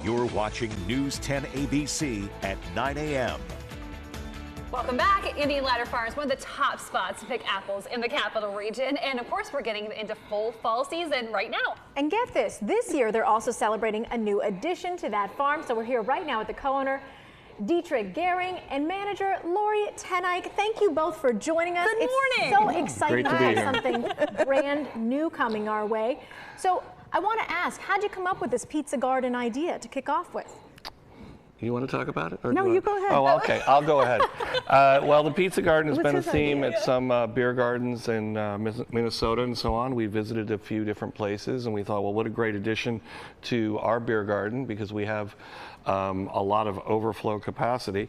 You're watching News 10 ABC at 9 a.m. Welcome back. Indian Ladder Farms, one of the top spots to pick apples in the capital region. And of course, we're getting into full fall season right now. And get this year they're also celebrating a new addition to that farm. So we're here right now with the co-owner, Dietrich Gehring, and manager Lori Teneyck. Thank you both for joining us. Good morning. It's so exciting Great to to be have something brand new coming our way. So I want to ask, how'd you come up with this pizza garden idea to kick off with? You want to talk about it? Or No, do you go ahead. Oh, okay. I'll go ahead. Well, the Pizza Garden has What's been a his theme idea? at some beer gardens in Minnesota and so on. We visited a few different places, and we thought, well, what a great addition to our beer garden, because we have a lot of overflow capacity.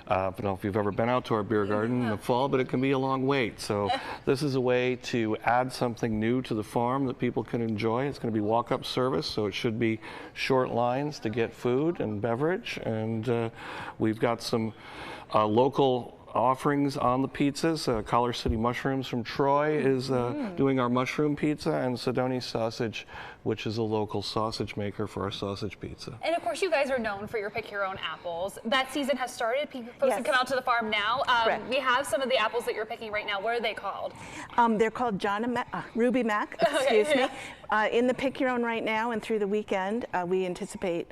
I don't know if you've ever been out to our beer garden in the fall, but it can be a long wait. So this is a way to add something new to the farm that people can enjoy. It's going to be walk-up service, so it should be short lines to get food and beverage. And we've got some local offerings on the pizzas. Collar City Mushrooms from Troy is doing our mushroom pizza, and Sedoni Sausage, which is a local sausage maker, for our sausage pizza. And of course, you guys are known for your pick your own apples. That season has started. Folks Yes. can come out to the farm now. Correct. We have some of the apples that you're picking right now. What are they called? They're called Ruby Mac, excuse me. In the Pick Your Own right now and through the weekend, we anticipate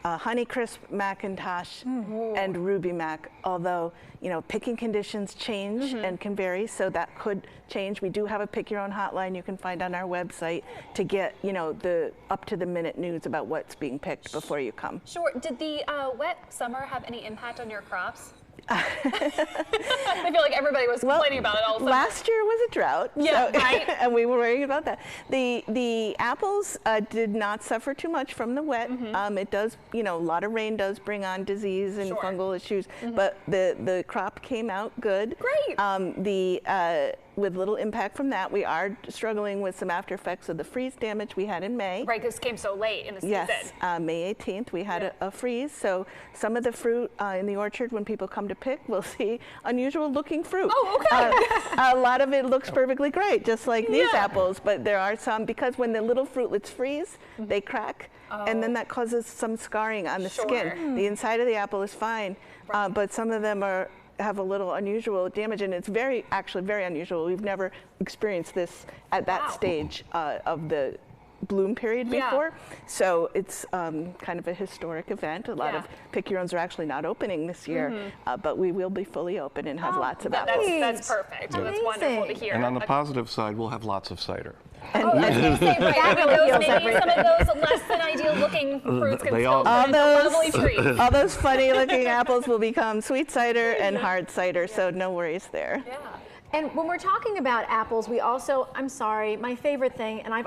Honeycrisp Macintosh and Ruby Mac, although, you know, picking conditions change and can vary, so that could change. We do have a Pick Your Own hotline you can find on our website to get, you know, the up-to-the-minute news about what's being picked before you come. Sure. Did the wet summer have any impact on your crops? I feel like everybody was complaining about it all summer. Last year was a drought. Yeah, right. And we were worrying about that. The apples did not suffer too much from the wet. It does, you know, a lot of rain does bring on disease and Sure. fungal issues, but the crop came out good. Great. With little impact from that, we are struggling with some after effects of the freeze damage we had in May. Right, because it came so late in the season. Yes, May 18th, we had a freeze. So some of the fruit in the orchard, when people come to pick, we'll see unusual looking fruit. Oh, okay. A lot of it looks perfectly great, just like these apples, but there are some, because when the little fruitlets freeze, they crack, and then that causes some scarring on the skin. The inside of the apple is fine, but some of them have a little unusual damage, and it's actually very unusual. We've never experienced this at that stage of the bloom period before. So it's kind of a historic event. A lot of Pick Your Owns are actually not opening this year, but we will be fully open and have lots of apples. That's perfect. That's wonderful to hear. And on the positive side, we'll have lots of cider. I was going to say, right, maybe some of those less than ideal looking fruits can still turn into lovely treats. All those funny looking apples will become sweet cider and hard cider, so no worries there. Yeah. And when we're talking about apples, we also, I'm sorry, my favorite thing, and I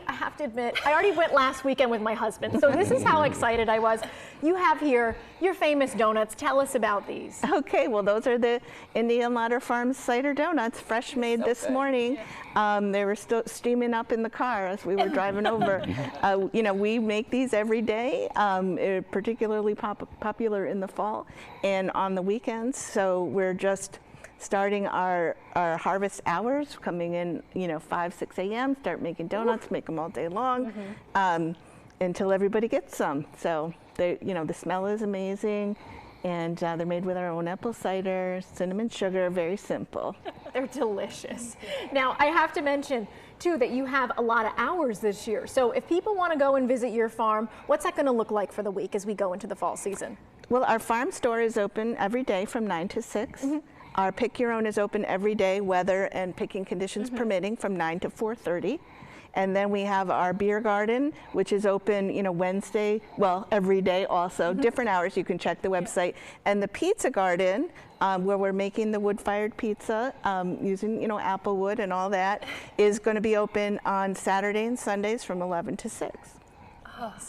have to admit, I already went last weekend with my husband, so this is how excited I was. You have here your famous donuts. Tell us about these. Okay, well, those are the Indian Ladder Farms cider donuts, fresh made this morning. They were still steaming up in the car as we were driving over. You know, we make these every day, particularly popular in the fall and on the weekends, so we're just starting our harvest hours, coming in, you know, 5, 6 a.m., start making donuts, make them all day long, until everybody gets some. So, you know, the smell is amazing, and they're made with our own apple cider, cinnamon sugar, very simple. They're delicious. Now, I have to mention, too, that you have a lot of hours this year. So if people want to go and visit your farm, what's that going to look like for the week as we go into the fall season? Well, our farm store is open every day from 9 to 6. Our Pick Your Own is open every day, weather and picking conditions permitting, from 9 to 4:30. And then we have our beer garden, which is open, you know, Wednesday, well, every day also, different hours. You can check the website. And the pizza garden, where we're making the wood-fired pizza using, you know, apple wood and all that, is going to be open on Saturday and Sundays from 11 to 6.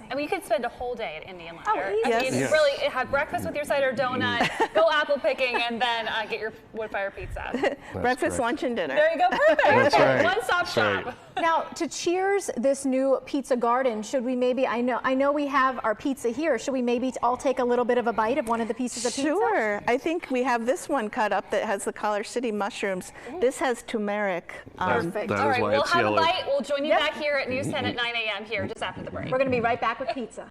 I mean, you could spend a whole day at Indian Ladder. easy. I mean, really, have breakfast with your cider donut, go apple picking, and then get your wood-fire pizza. Breakfast, lunch, and dinner. There you go, perfect. That's right. One-stop That's shop. right. Now, to cheers this new pizza garden, should we maybe, I know we have our pizza here, should we maybe all take a little bit of a bite of one of the pieces of pizza? Sure. I think we have this one cut up that has the Collar City mushrooms. This has turmeric. Perfect. That All is right, why we'll it's have yellow. a bite. We'll join you back here at News 10 at 9 a.m. here just after the break. We're going to be right back with pizza.